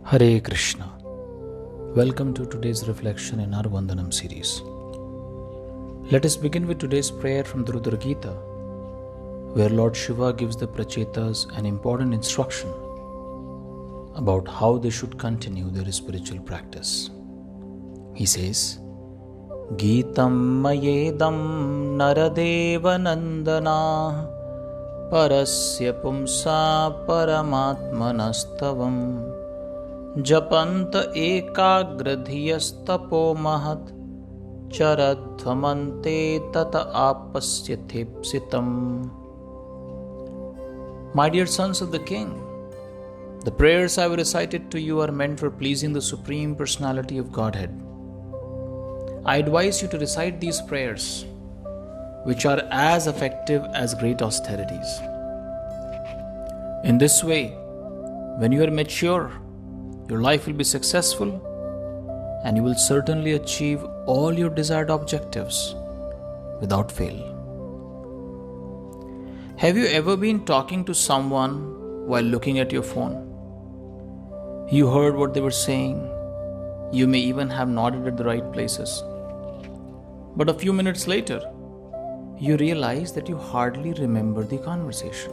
Hare Krishna. Welcome to today's reflection in our Vandanam series. Let us begin with today's prayer from the Rudra Gita, where Lord Shiva gives the Prachetas an important instruction about how they should continue their spiritual practice. He says, Gitam mayedam naradeva nandana parasya pumsa paramatmanastavam japanta ekagradhiyastapo mahat charadhamante tata apasyatipsitam. My dear sons of the King, the prayers I have recited to you are meant for pleasing the Supreme Personality of Godhead. I advise you to recite these prayers, which are as effective as great austerities. In this way, when you are mature, your life will be successful and you will certainly achieve all your desired objectives without fail. Have you ever been talking to someone while looking at your phone? You heard what they were saying. You may even have nodded at the right places. But a few minutes later, you realize that you hardly remember the conversation.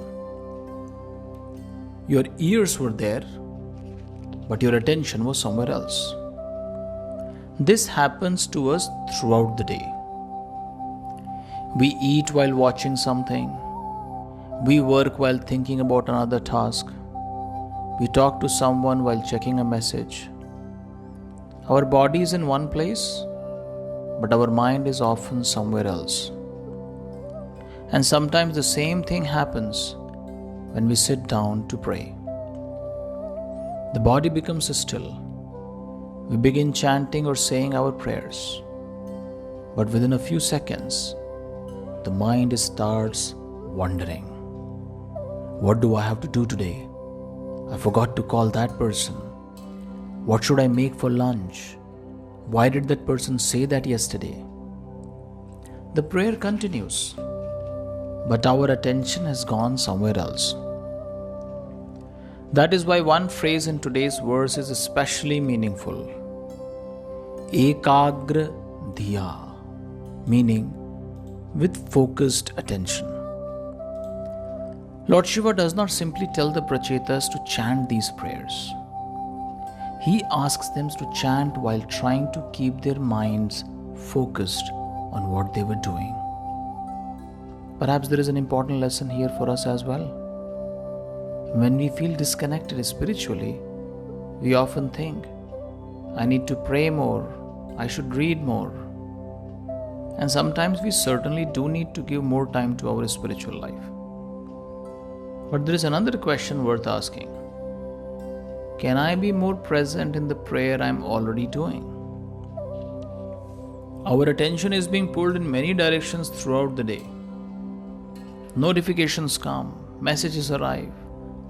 Your ears were there, but your attention was somewhere else. This happens to us throughout the day. We eat while watching something. We work while thinking about another task. We talk to someone while checking a message. Our body is in one place, but our mind is often somewhere else. And sometimes the same thing happens when we sit down to pray. The body becomes still. We begin chanting or saying our prayers. But within a few seconds, the mind starts wondering. What do I have to do today? I forgot to call that person. What should I make for lunch? Why did that person say that yesterday? The prayer continues, but our attention has gone somewhere else. That is why one phrase in today's verse is especially meaningful. Ekagra dhiya, meaning with focused attention. Lord Shiva does not simply tell the Prachetas to chant these prayers. He asks them to chant while trying to keep their minds focused on what they were doing. Perhaps there is an important lesson here for us as well. When we feel disconnected spiritually, we often think, I need to pray more, I should read more. And sometimes we certainly do need to give more time to our spiritual life. But there is another question worth asking. Can I be more present in the prayer I am already doing? Our attention is being pulled in many directions throughout the day. Notifications come, messages arrive,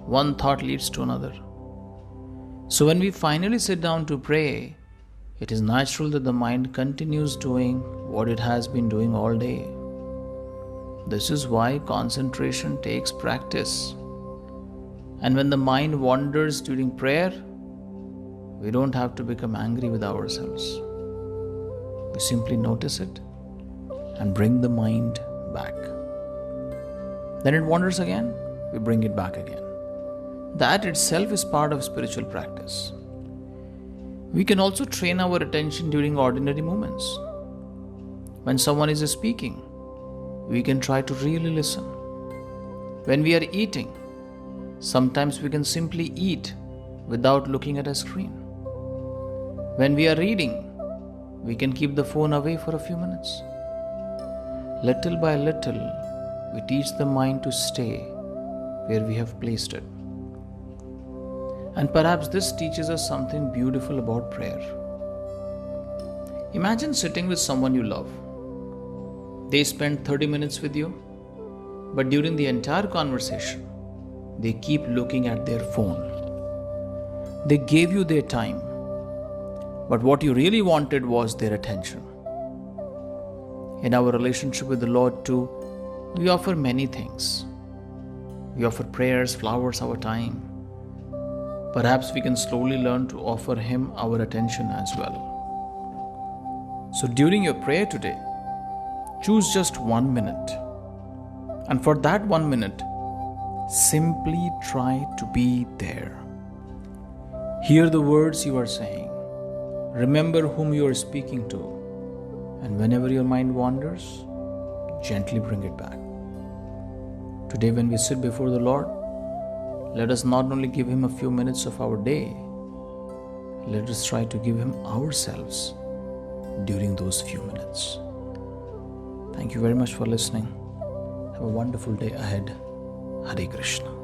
one thought leads to another. So when we finally sit down to pray, it is natural that the mind continues doing what it has been doing all day. This is why concentration takes practice. And when the mind wanders during prayer, we don't have to become angry with ourselves. We simply notice it and bring the mind back. Then it wanders again, we bring it back again. That itself is part of spiritual practice. We can also train our attention during ordinary moments. When someone is speaking, we can try to really listen. When we are eating, sometimes we can simply eat without looking at a screen. When we are reading, we can keep the phone away for a few minutes. Little by little, we teach the mind to stay where we have placed it. And perhaps this teaches us something beautiful about prayer. Imagine sitting with someone you love. They spend 30 minutes with you, but during the entire conversation, they keep looking at their phone. They gave you their time, but what you really wanted was their attention. In our relationship with the Lord too, we offer many things. We offer prayers, flowers, our time. perhaps we can slowly learn to offer Him our attention as well. So during your prayer today, choose just 1 minute. And for that 1 minute, simply try to be there. Hear the words you are saying. Remember whom you are speaking to. And whenever your mind wanders, gently bring it back. Today, when we sit before the Lord, let us not only give Him a few minutes of our day, let us try to give Him ourselves during those few minutes. Thank you very much for listening. Have a wonderful day ahead. Hare Krishna.